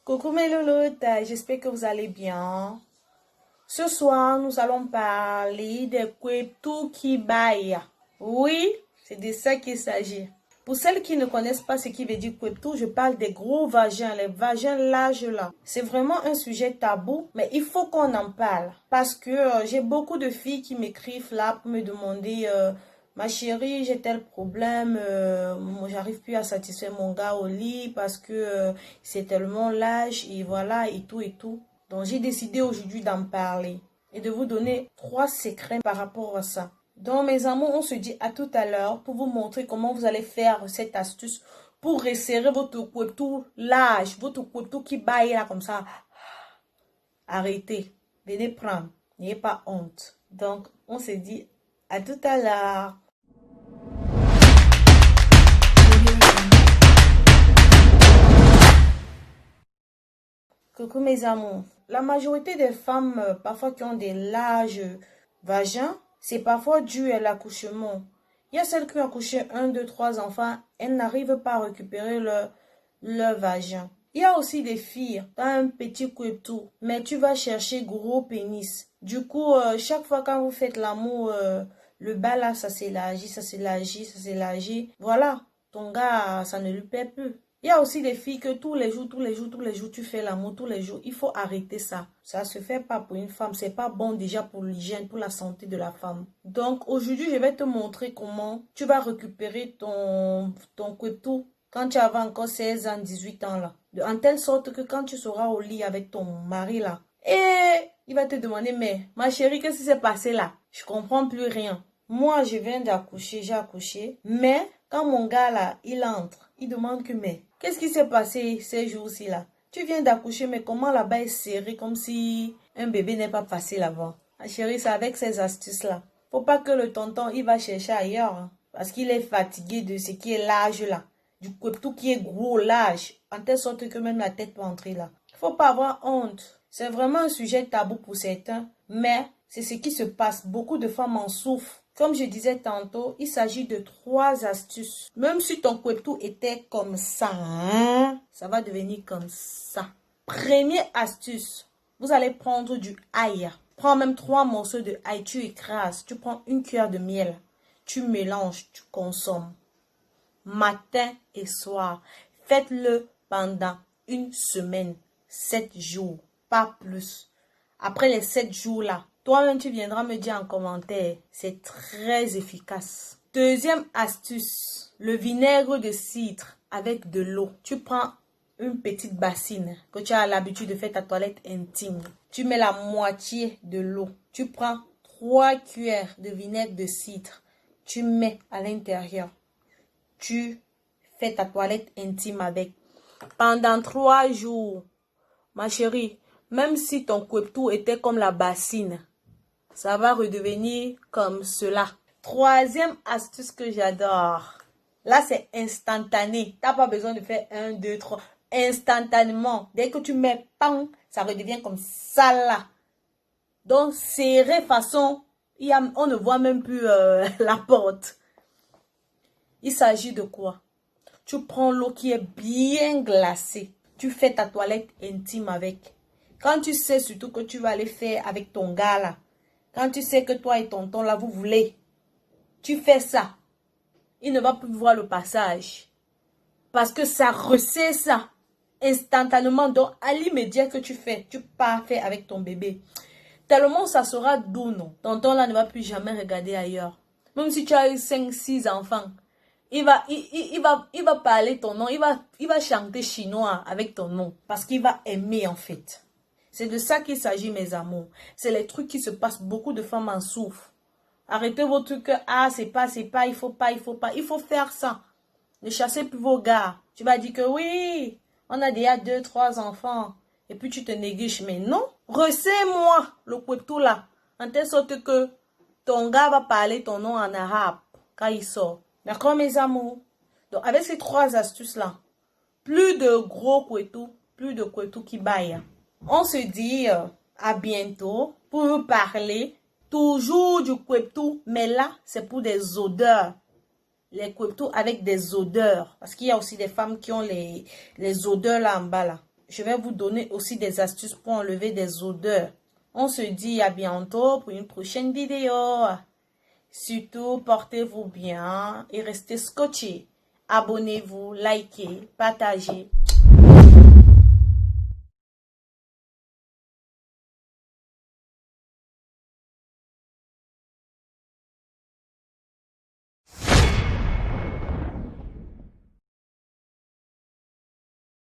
Coucou mes louloutes, j'espère que vous allez bien. Ce soir, nous allons parler des Kwetu qui baillent. Oui, c'est de ça qu'il s'agit. Pour celles qui ne connaissent pas ce qui veut dire Kwetu, je parle des gros vagins, les vagins larges là. C'est vraiment un sujet tabou, mais il faut qu'on en parle. Parce que j'ai beaucoup de filles qui m'écrivent là pour me demander... ma chérie, j'ai tel problème, j'arrive plus à satisfaire mon gars au lit parce que c'est tellement lâche et voilà et tout et tout. Donc j'ai décidé aujourd'hui d'en parler et de vous donner 3 secrets par rapport à ça. Donc mes amours, on se dit à tout à l'heure pour vous montrer comment vous allez faire cette astuce pour resserrer votre couteau large, votre couteau qui baille là comme ça. Arrêtez, venez prendre, n'ayez pas honte. Donc on se dit à tout à l'heure. Coucou mes amours. La majorité des femmes, parfois qui ont des larges vagins, c'est parfois dû à l'accouchement. Il y a celles qui ont accouché 1, 2, 3 enfants, elles n'arrivent pas à récupérer leur vagin. Il y a aussi des filles, tu as un petit couteau, mais tu vas chercher gros pénis. Du coup, chaque fois quand vous faites l'amour, le bas là, ça s'élargit, ça s'élargit, ça s'élargit. Voilà, ton gars, ça ne lui plaît plus. Il y a aussi des filles que tous les jours, tu fais l'amour, tous les jours. Il faut arrêter ça. Ça se fait pas pour une femme. C'est pas bon déjà pour l'hygiène, pour la santé de la femme. Donc, aujourd'hui, je vais te montrer comment tu vas récupérer ton couteau quand tu avais encore 16 ans, 18 ans là. En telle sorte que quand tu seras au lit avec ton mari là, et il va te demander, mais ma chérie, qu'est-ce qui s'est passé là? Je comprends plus rien. Moi, je viens d'accoucher, j'ai accouché. Mais quand mon gars là, il entre, il demande que, mais qu'est-ce qui s'est passé ces jours-ci là? Tu viens d'accoucher, mais comment là-bas est serré comme si un bébé n'est pas passé là-bas? Ma chérie, c'est avec ces astuces-là. Faut pas que le tonton, il va chercher ailleurs. Hein, parce qu'il est fatigué de ce qui est large là. Du couteau qui est gros, large. En telle sorte que même la tête peut entrer là. Faut pas avoir honte. C'est vraiment un sujet tabou pour certains. Mais c'est ce qui se passe. Beaucoup de femmes en souffrent. Comme je disais tantôt, il s'agit de 3 astuces. Même si ton couteau était comme ça, hein, ça va devenir comme ça. Première astuce, vous allez prendre du ail. Prends même 3 morceaux de ail, tu écrases. Tu prends une cuillère de miel. Tu mélanges, tu consommes. Matin et soir. Faites-le pendant une semaine, 7 jours, pas plus. Après les 7 jours là, toi-même tu viendras me dire en commentaire, c'est très efficace. Deuxième astuce, le vinaigre de cidre avec de l'eau. Tu prends une petite bassine que tu as l'habitude de faire ta toilette intime. Tu mets la moitié de l'eau. Tu prends 3 cuillères de vinaigre de cidre. Tu mets à l'intérieur. Tu fais ta toilette intime avec. Pendant 3 jours, ma chérie, même si ton couteau était comme la bassine, ça va redevenir comme cela. Troisième astuce que j'adore. Là, c'est instantané. Tu n'as pas besoin de faire 1, 2, 3. Instantanément. Dès que tu mets pan, ça redevient comme ça là. Donc, serré façon, on ne voit même plus la porte. Il s'agit de quoi? Tu prends l'eau qui est bien glacée. Tu fais ta toilette intime avec. Quand tu sais surtout que tu vas aller faire avec ton gars là. Quand tu sais que toi et tonton là, vous voulez. Tu fais ça. Il ne va plus voir le passage. Parce que ça resserre ça. Instantanément. Donc, à l'immédiat que tu fais, tu pars faire avec ton bébé. Tellement ça sera doux, non? Tonton là ne va plus jamais regarder ailleurs. Même si tu as eu 5, 6 enfants. Il va parler ton nom. Il va chanter chinois avec ton nom. Parce qu'il va aimer en fait. C'est de ça qu'il s'agit mes amours. C'est les trucs qui se passent. Beaucoup de femmes en souffrent. Arrêtez vos trucs. Ah, c'est pas, il faut pas. Il faut faire ça. Ne chassez plus vos gars. Tu vas dire que oui, on a déjà 2, 3 enfants. Et puis tu te négliges. Mais non. Resserre-moi le couteau là. En telle sorte que ton gars va parler ton nom en arabe quand il sort. D'accord mes amours? Donc avec ces 3 astuces là, plus de gros couteaux, plus de couteaux qui baillent. On se dit à bientôt pour vous parler toujours du couteau, mais là c'est pour des odeurs. Les couteaux avec des odeurs. Parce qu'il y a aussi des femmes qui ont les odeurs là en bas là. je vais vous donner aussi des astuces pour enlever des odeurs. On se dit à bientôt pour une prochaine vidéo. Surtout, portez-vous bien et restez scotchés. Abonnez-vous, likez, partagez.